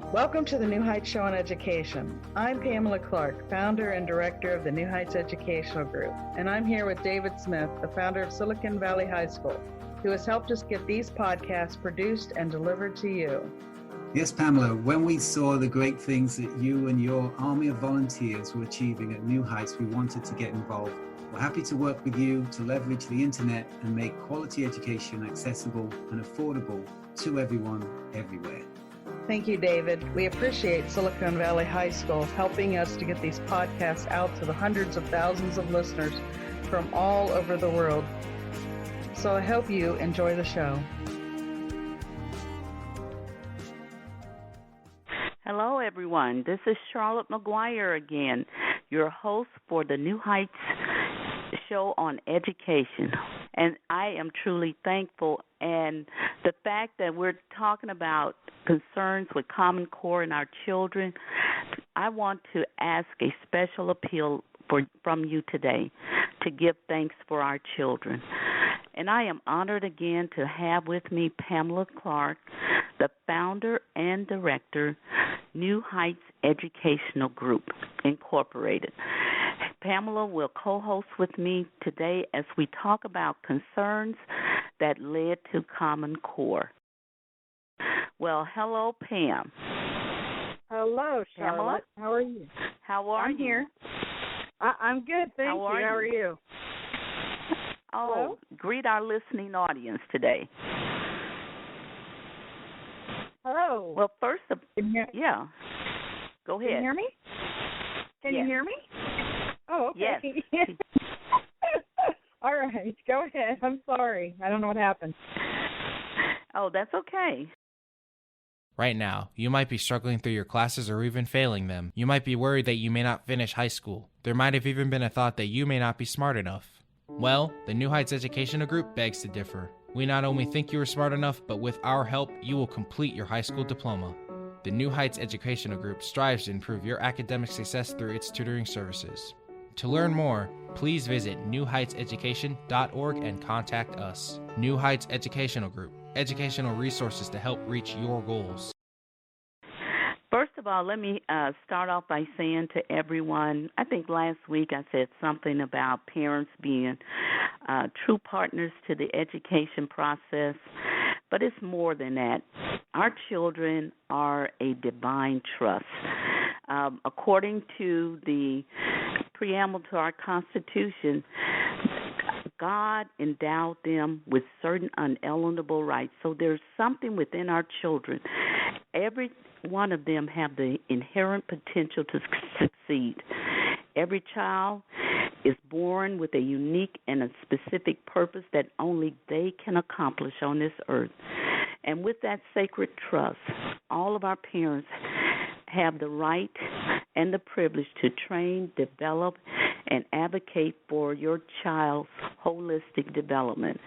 Welcome to the New Heights Show on Education. I'm Pamela Clark, founder and director of the New Heights Educational Group, and I'm here with David Smith, the founder of Silicon Valley High School, who has helped us get these podcasts produced and delivered to you. Yes, Pamela, when we saw the great things that you and your army of volunteers were achieving at New Heights, we wanted to get involved. We're happy to work with you to leverage the internet and make quality education accessible and affordable to everyone, everywhere. Thank you, David. We appreciate Silicon Valley High School helping us to get these podcasts out to the hundreds of thousands of listeners from all over the world. So I hope you enjoy the show. Hello, everyone. This is Charlotte McGuire again, your host for the New Heights Show on Education. And I am truly thankful. And the fact that we're talking about concerns with Common Core and our children, I want to ask a special appeal from you today to give thanks for our children. And I am honored again to have with me Pamela Clark, the founder and director, New Heights Educational Group, Incorporated. Pamela will co-host with me today as we talk about concerns that led to Common Core. Well, hello, Pam. Hello, Charlotte. Pamela? How are you? How are you? I'm here. I'm good, thank you. How are you? Oh, Hello? Greet our listening audience today. Hello. Well, first, Can you yeah, go ahead. Can you hear me? Can Yes. you hear me? Oh, okay. Yes. All right, go ahead. I'm sorry. I don't know what happened. Oh, that's okay. Right now, you might be struggling through your classes or even failing them. You might be worried that you may not finish high school. There might have even been a thought that you may not be smart enough. Well, the New Heights Educational Group begs to differ. We not only think you are smart enough, but with our help, you will complete your high school diploma. The New Heights Educational Group strives to improve your academic success through its tutoring services. To learn more, please visit newheightseducation.org and contact us. New Heights Educational Group, educational resources to help reach your goals. First of all, let me start off by saying to everyone, I think last week I said something about parents being true partners to the education process, but it's more than that. Our children are a divine trust. According to the preamble to our Constitution, God endowed them with certain unalienable rights. So there's something within our children. Every one of them have the inherent potential to succeed. Every child is born with a unique and a specific purpose that only they can accomplish on this earth. And with that sacred trust, all of our parents have the right and the privilege to train, develop, and advocate for your child's holistic development.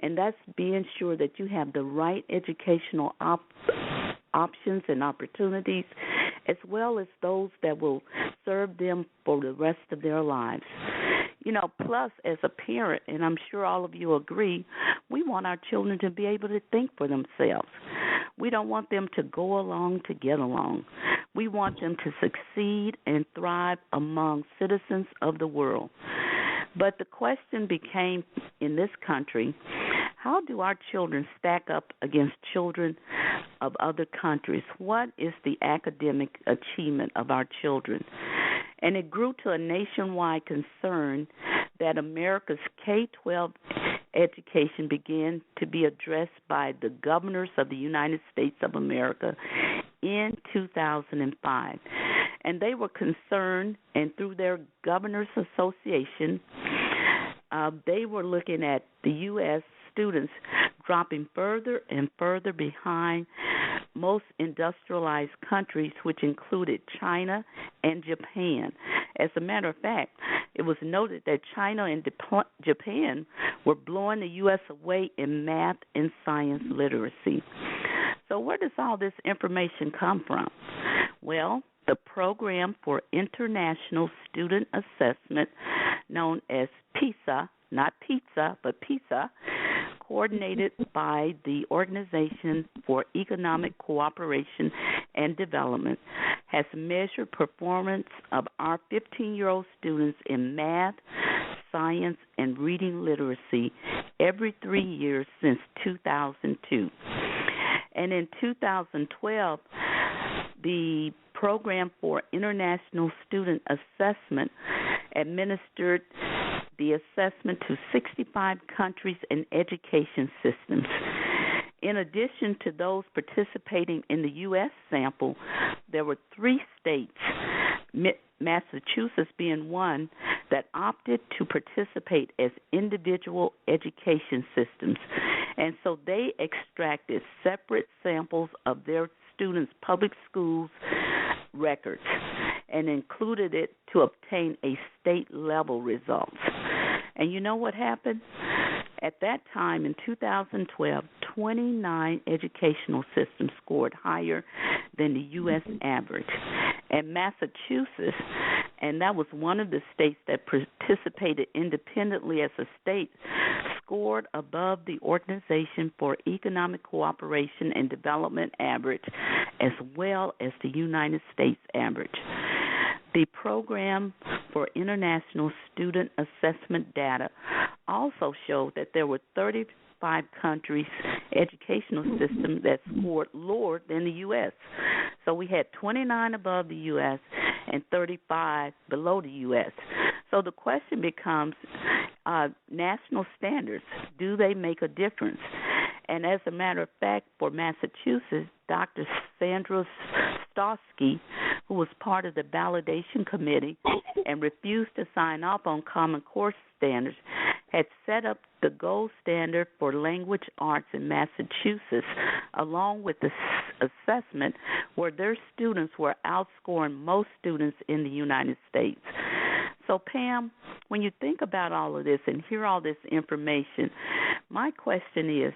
And that's being sure that you have the right educational options and opportunities, as well as those that will serve them for the rest of their lives. You know, plus, as a parent, and I'm sure all of you agree, we want our children to be able to think for themselves. We don't want them to go along to get along. We want them to succeed and thrive among citizens of the world. But the question became in this country, how do our children stack up against children of other countries? What is the academic achievement of our children? And it grew to a nationwide concern that America's K-12 education began to be addressed by the governors of the United States of America in 2005. And they were concerned, and through their Governors Association, they were looking at the U.S. students dropping further and further behind most industrialized countries, which included China and Japan. As a matter of fact, it was noted that China and Japan were blowing the U.S. away in math and science literacy. So where does all this information come from? Well, the Program for International Student Assessment, known as PISA, not pizza, but PISA, coordinated by the Organization for Economic Cooperation and Development, has measured performance of our 15-year-old students in math, science, and reading literacy every 3 years since 2002. And in 2012, the Program for International Student Assessment administered the assessment to 65 countries and education systems. In addition to those participating in the U.S. sample, there were 3 states, Massachusetts being one, that opted to participate as individual education systems. And so they extracted separate samples of their students' public schools records and included it to obtain a state-level results. And you know what happened? At that time, in 2012, 29 educational systems scored higher than the U.S. average. And Massachusetts, and that was one of the states that participated independently as a state, scored above the Organization for Economic Cooperation and Development average, as well as the United States average. The Program for International Student Assessment data also showed that there were 35 countries' educational systems that scored lower than the U.S. So we had 29 above the U.S. and 35 below the U.S. So the question becomes, national standards, do they make a difference? And as a matter of fact, for Massachusetts, Dr. Sandra Stosky, who was part of the validation committee and refused to sign off on Common Core standards, had set up the gold standard for language arts in Massachusetts, along with the assessment where their students were outscoring most students in the United States. So, Pam, when you think about all of this and hear all this information, my question is,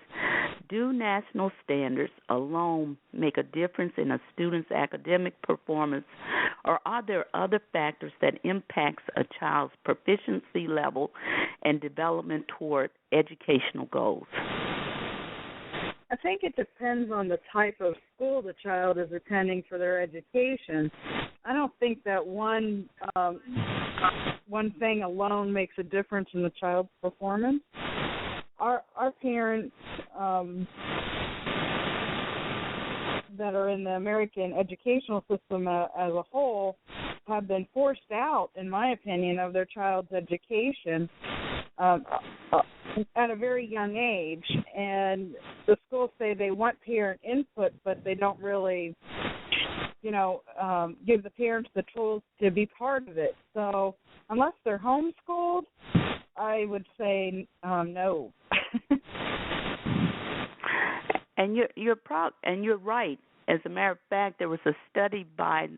do national standards alone make a difference in a student's academic performance, or are there other factors that impacts a child's proficiency level and development toward educational goals? I think it depends on the type of school the child is attending for their education. I don't think that one thing alone makes a difference in the child's performance. Our parents that are in the American educational system as a whole have been forced out, in my opinion, of their child's education at a very young age. And the schools say they want parent input, but they don't really, give the parents the tools to be part of it. So unless they're homeschooled, I would say no. And you're right. As a matter of fact, there was a study by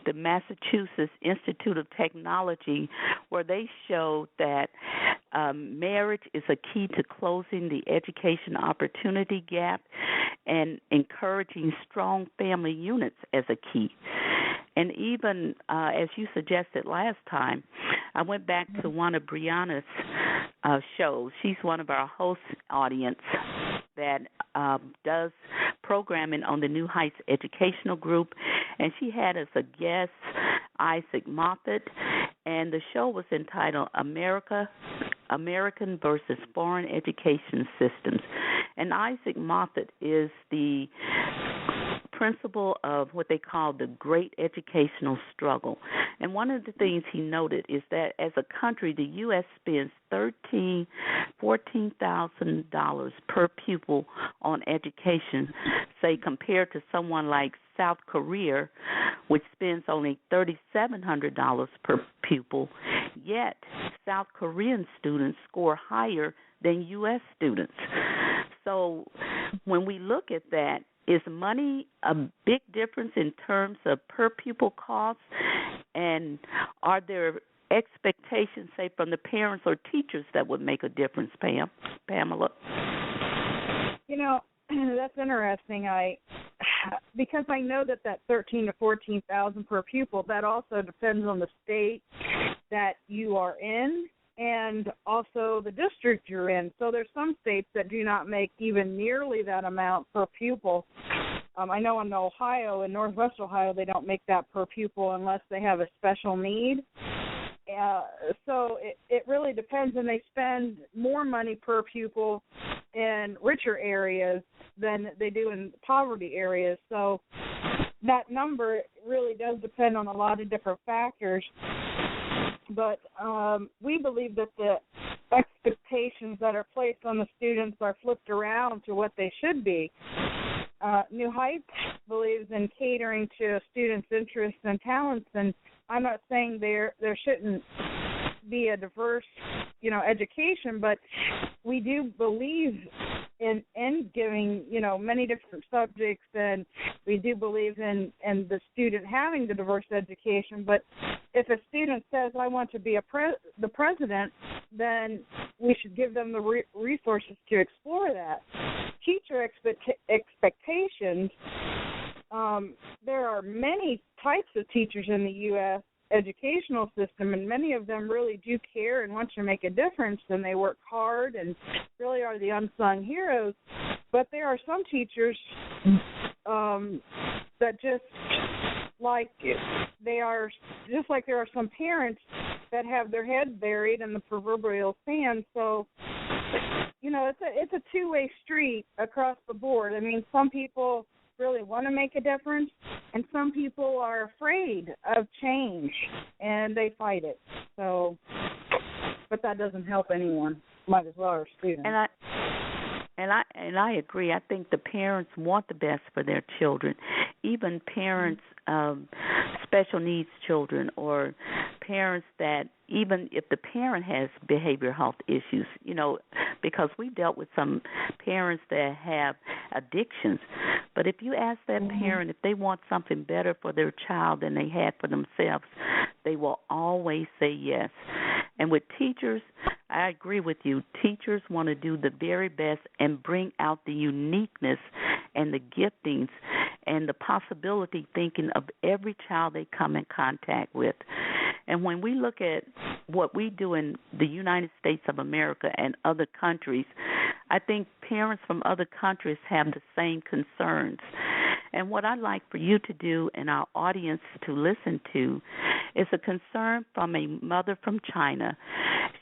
the Massachusetts Institute of Technology where they showed that marriage is a key to closing the education opportunity gap and encouraging strong family units as a key. And even as you suggested last time, I went back to one of Brianna's shows. She's one of our host audience that does programming on the New Heights Educational Group, and she had as a guest Isaac Moffett, and the show was entitled American versus Foreign Education Systems. And Isaac Moffett is the principle of what they call the Great Educational Struggle. And one of the things he noted is that as a country, the U.S. spends $14,000 per pupil on education, say compared to someone like South Korea, which spends only $3,700 per pupil, yet South Korean students score higher than U.S. students. So when we look at that, is money a big difference in terms of per pupil costs? And are there expectations, say, from the parents or teachers that would make a difference, Pamela? That's interesting. Because I know that $13,000 to $14,000 per pupil, that also depends on the state that you are in. and also the district you're in. So there's some states that do not make even nearly that amount per pupil. I know in Ohio, in Northwest Ohio, they don't make that per pupil unless they have a special need. So it really depends, and they spend more money per pupil in richer areas than they do in poverty areas. So that number really does depend on a lot of different factors. But we believe that the expectations that are placed on the students are flipped around to what they should be. New Heights believes in catering to students' interests and talents, and I'm not saying there shouldn't be a diverse, education, but we do believe in giving, many different subjects, and we do believe in the student having the diverse education. But if a student says, I want to be the president, then we should give them the resources to explore that. Teacher expectations, there are many types of teachers in the U.S. educational system, and many of them really do care and want to make a difference, and they work hard and really are the unsung heroes. But there are some teachers that just like there are some parents that have their head buried in the proverbial sand. So it's a two-way street across the board. I mean, some people really want to make a difference, and some people are afraid of change, and they fight it. So, but that doesn't help anyone. Might as well our students. And I agree. I think the parents want the best for their children. Even parents of special needs children, or parents that even if the parent has behavioral health issues, because we dealt with some parents that have addictions. But if you ask that parent if they want something better for their child than they had for themselves, they will always say yes. And with teachers, I agree with you. Teachers want to do the very best and bring out the uniqueness and the giftings and the possibility thinking of every child they come in contact with. And when we look at what we do in the United States of America and other countries, I think parents from other countries have the same concerns. And what I'd like for you to do and our audience to listen to is a concern from a mother from China.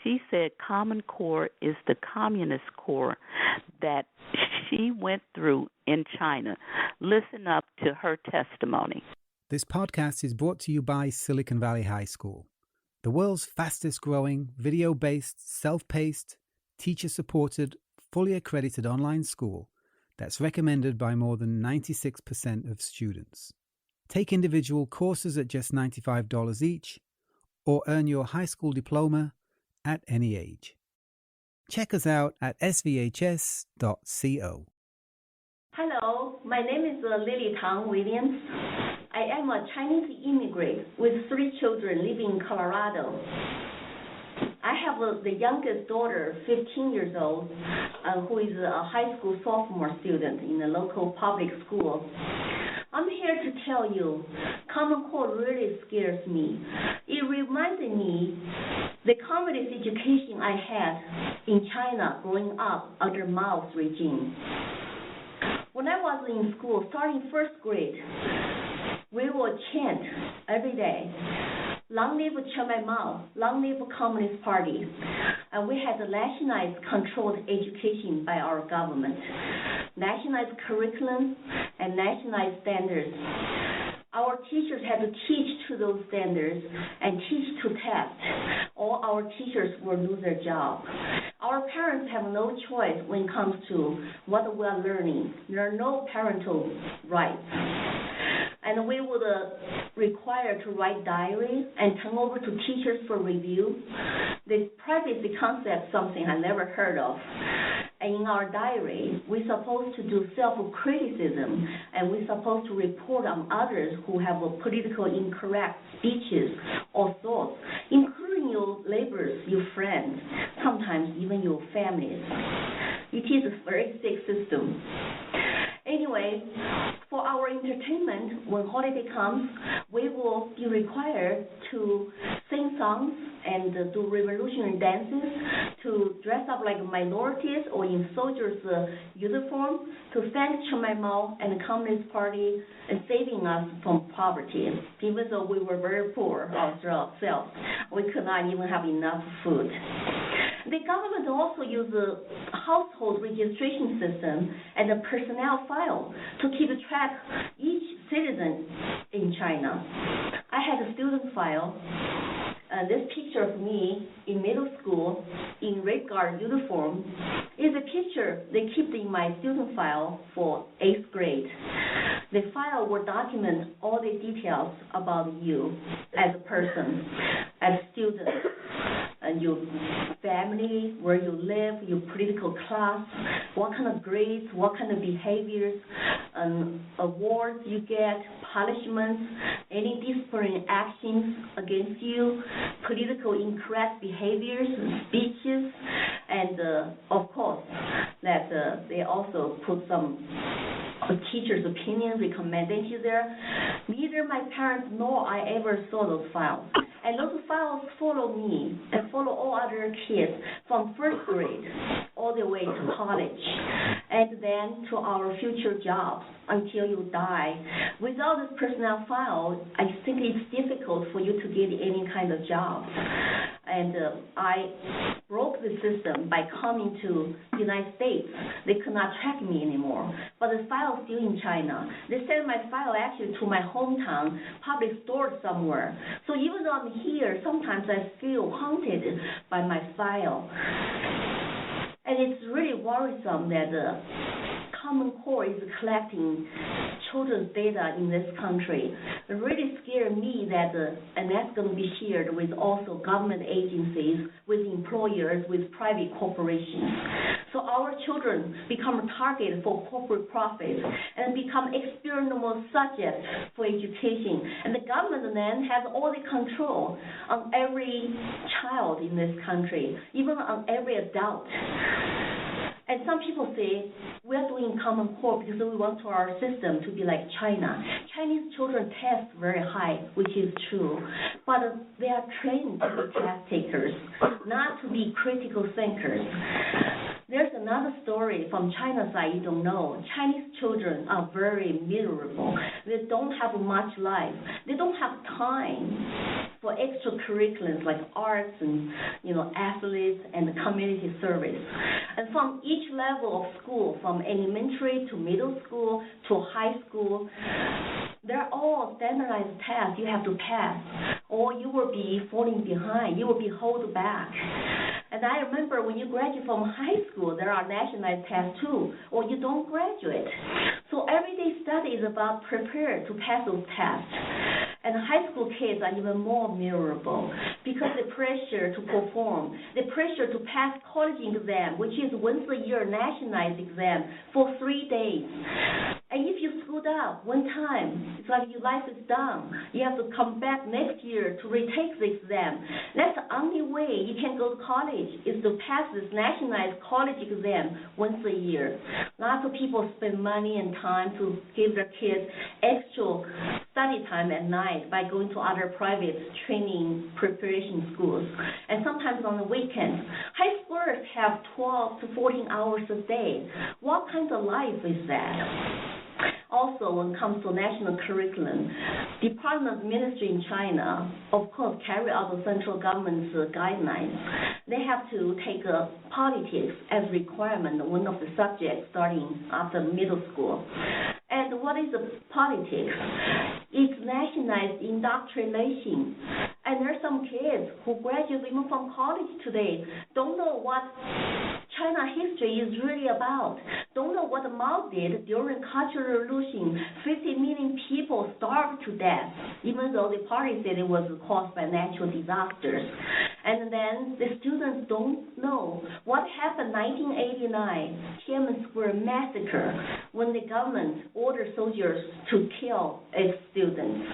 She said Common Core is the communist core that she went through in China. Listen up to her testimony. This podcast is brought to you by Silicon Valley High School, the world's fastest growing, video-based, self-paced, teacher-supported, fully accredited online school that's recommended by more than 96% of students. Take individual courses at just $95 each, or earn your high school diploma at any age. Check us out at svhs.co. Hello, my name is Lily Tang Williams. I am a Chinese immigrant with 3 children living in Colorado. I have the youngest daughter, 15 years old, who is a high school sophomore student in a local public school. I'm here to tell you, Common Core really scares me. It reminded me the communist education I had in China growing up under Mao's regime. When I was in school, starting first grade, we would chant every day, "Long live Chairman Mao, long live Communist Party." And we had nationalized controlled education by our government, nationalized curriculum, and nationalized standards. Our teachers had to teach to those standards and teach to test. All our teachers will lose their job. Our parents have no choice when it comes to what we are learning. There are no parental rights. And we would require to write diaries and turn over to teachers for review. This privacy concept, something I never heard of. And in our diary, we're supposed to do self-criticism, and we're supposed to report on others who have a politically incorrect speeches or thoughts, including your neighbors, your friends, sometimes even your families. It is a very sick system. Anyway, for our entertainment, when holiday comes, we will be required to sing songs and do revolutionary dances, to dress up like minorities or in soldiers' uniform, to thank Chiang Mai Mao and the Communist Party and saving us from poverty. Even though we were very poor ourselves, we could not even have enough food. The government also used a household registration system and a personnel file to keep track each citizen in China. I had a student file. This picture of me in middle school in Red Guard uniform is a picture they keep in my student file for 8th grade. The file will document all the details about you as a person, as a student, and your family, where you live, your political class, what kind of grades, what kind of behaviors, awards you get, punishments, any disciplinary actions against you, political incorrect behaviors, speeches, and of course, that they also put some teacher's opinion, recommendation there. Neither my parents nor I ever saw those files. And those files follow me and follow all other kids from 1st grade all the way to college, and then to our future jobs until you die. Without this personnel file, I think it's difficult for you to get any kind of job. And I broke the system by coming to the United States. They could not track me anymore. But the file is still in China. They sent my file actually to my hometown, probably stored somewhere. So even though I'm here, sometimes I feel haunted by my file. And it's really worrisome that the Common Core is collecting children's data in this country. It really scared me that, and that's going to be shared with also government agencies, with employers, with private corporations. So our children become a target for corporate profits and become experimental subjects for education. And the government then has all the control on every child in this country, even on every adult. And some people say, we're doing Common Core because we want our system to be like China. Chinese children test very high, which is true, but they are trained to be test takers, not to be critical thinkers. There's another story from China's side you don't know. Chinese children are very miserable. They don't have much life. They don't have time for extracurriculars like arts and athletes and community service. And from each level of school, from elementary to middle school to high school, they're all standardized tests you have to pass, or you will be falling behind. You will be held back. And I remember when you graduate from high school, there are nationalized tests too, or you don't graduate. So everyday study is about prepare to pass those tests. And high school kids are even more miserable because the pressure to perform, the pressure to pass college exam, which is once a year nationalized exam for 3 days. And if you screwed up one time, it's like your life is done. You have to come back next year to retake the exam. That's the only way you can go to college, is to pass this nationalized college exam once a year. Lots of people spend money and time to give their kids extra study time at night by going to other private training preparation schools. And sometimes on the weekends, high schoolers have 12 to 14 hours a day. What kind of life is that? Also, when it comes to national curriculum, Department of Ministry in China, of course, carry out the central government's guidelines. They have to take politics as requirement, one of the subjects starting after middle school. And what is the politics? It's nationalized indoctrination. And there are some kids who graduate even from college today, don't know what China history is really about, don't know what Mao did during Cultural Revolution. 50 million people starved to death, even though the party said it was caused by natural disasters. And then the students don't know what happened in 1989, Tiananmen Square massacre, when the government ordered soldiers to kill its students.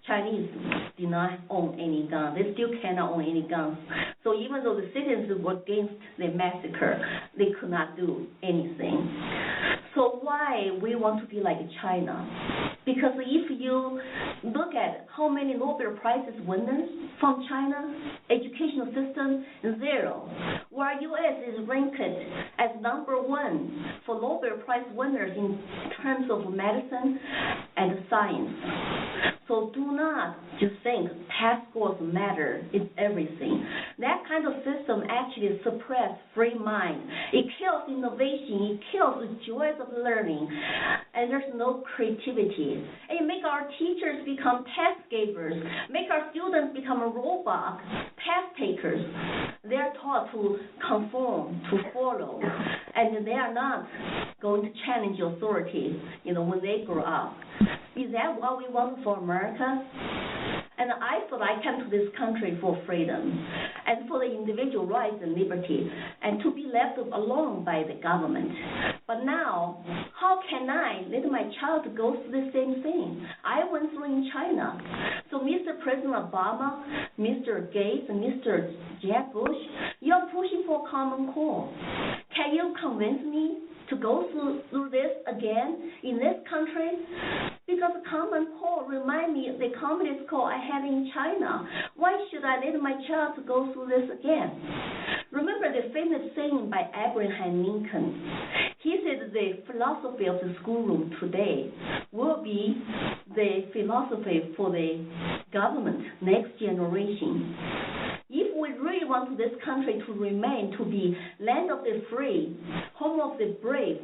Chinese did not own any guns. They still cannot own any guns. So even though the citizens were against the massacre, they could not do anything. So why we want to be like China? Because if you look at how many Nobel Prizes winners from China, educational system, zero. While U.S. is ranked as number one for Nobel Prize winners in terms of medicine and science. So do not just think test scores matter. It's everything. That kind of system actually suppresses free mind. It kills innovation. It kills the joys of learning. And there's no creativity. And it makes our teachers become test givers, make our students become robots, test takers. They're taught to conform, to follow, and they are not going to challenge authority, when they grow up. Is that what we want for America? And I thought I came to this country for freedom and for the individual rights and liberty and to be left alone by the government. But now, how can I let my child go through the same thing I went through in China? So Mr. President Obama, Mr. Gates, and Mr. Jeb Bush, you're pushing for Common Core. Can you convince me to go through this again in this country? Because Common Core remind me of the Communist Core I had in China. Why should I let my child to go through this again? Remember the famous saying by Abraham Lincoln. He said the philosophy of the schoolroom today will be the philosophy for the government next generation. If we really want this country to remain to be land of the free, home of the brave,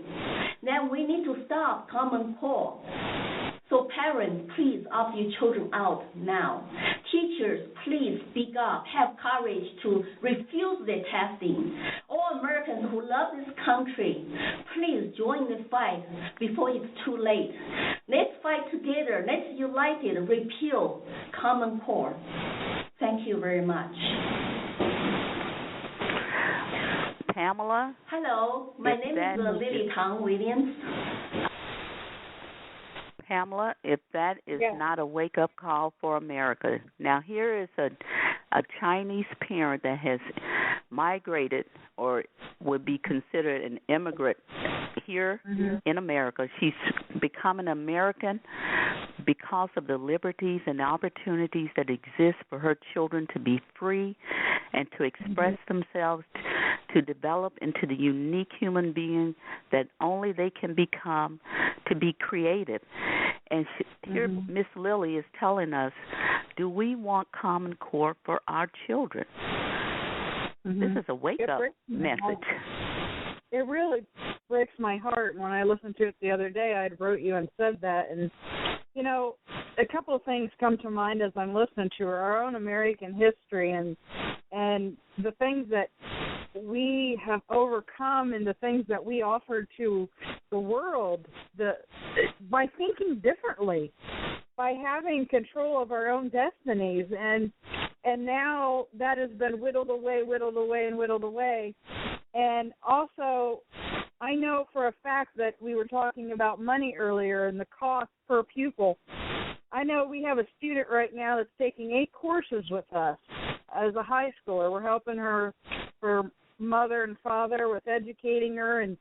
then we need to stop Common Core. So parents, please opt your children out now. Teachers, please speak up, have courage to refuse the testing. All Americans who love this country, please join the fight before it's too late. Let's fight together. Let's unite it, repeal Common Core. Thank you very much. Pamela? Hello, my name is Lily Tang Williams. Pamela, if that is not a wake-up call for America. Now, here is a Chinese parent that has migrated or would be considered an immigrant here in America. She's become an American because of the liberties and opportunities that exist for her children to be free and to express themselves, to develop into the unique human being that only they can become, to be creative. And here Miss Lily is telling us, do we want Common Core for our children? This is a wake-up message. It really breaks my heart. When I listened to it the other day, I wrote you and said that. And, a couple of things come to mind as I'm listening to her. Our own American history and the things that we have overcome and the things that we offer to the world by thinking differently, by having control of our own destinies. And now that has been whittled away. And also, I know for a fact that we were talking about money earlier and the cost per pupil. I know we have a student right now that's taking 8 courses with us as a high schooler. We're helping her mother and father with educating her, and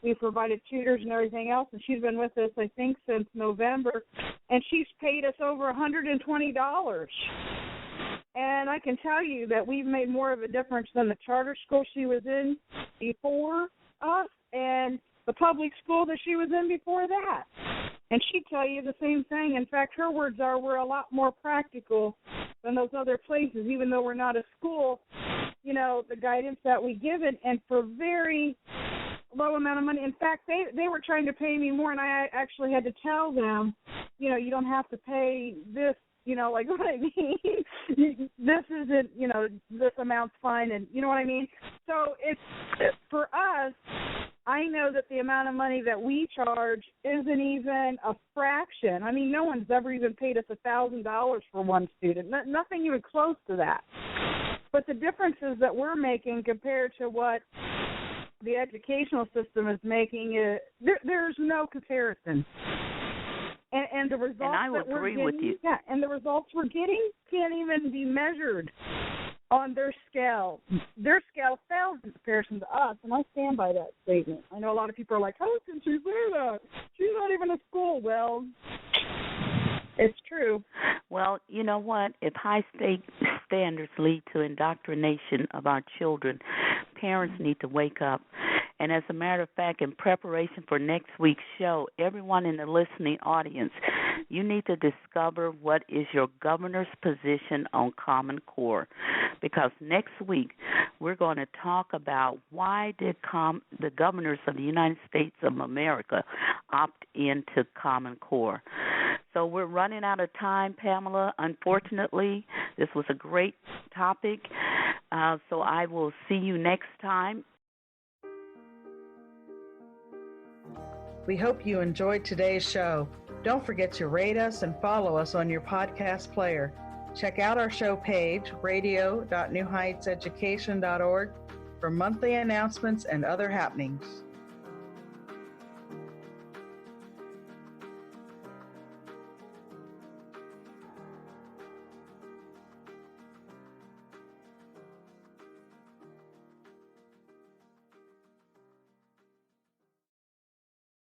we provided tutors and everything else, and she's been with us, I think, since November, and she's paid us over $120. And I can tell you that we've made more of a difference than the charter school she was in before us and the public school that she was in before that. And she'd tell you the same thing. In fact, her words are, we're a lot more practical than those other places, even though we're not a school. The guidance that we give it, and for very low amount of money. In fact, they were trying to pay me more, and I actually had to tell them, you don't have to pay this, like what I mean. This isn't, this amount's fine, and you know what I mean? So it's, for us, I know that the amount of money that we charge isn't even a fraction. I mean, no one's ever even paid us $1,000 for one student, nothing even close to that. But the differences that we're making compared to what the educational system is making, there's no comparison. And the results and I would that we're agree getting, with you. Yeah, and the results we're getting can't even be measured on their scale. Their scale fails in comparison to us, and I stand by that statement. I know a lot of people are like, how can she say that? She's not even a school. Well, It's true. Well, you know what? If high state standards lead to indoctrination of our children, parents need to wake up. And as a matter of fact, in preparation for next week's show, everyone in the listening audience, you need to discover what is your governor's position on Common Core. Because next week, we're going to talk about why did the governors of the United States of America opt into Common Core. So we're running out of time, Pamela. Unfortunately, this was a great topic. So I will see you next time. We hope you enjoyed today's show. Don't forget to rate us and follow us on your podcast player. Check out our show page, radio.newheightseducation.org, for monthly announcements and other happenings.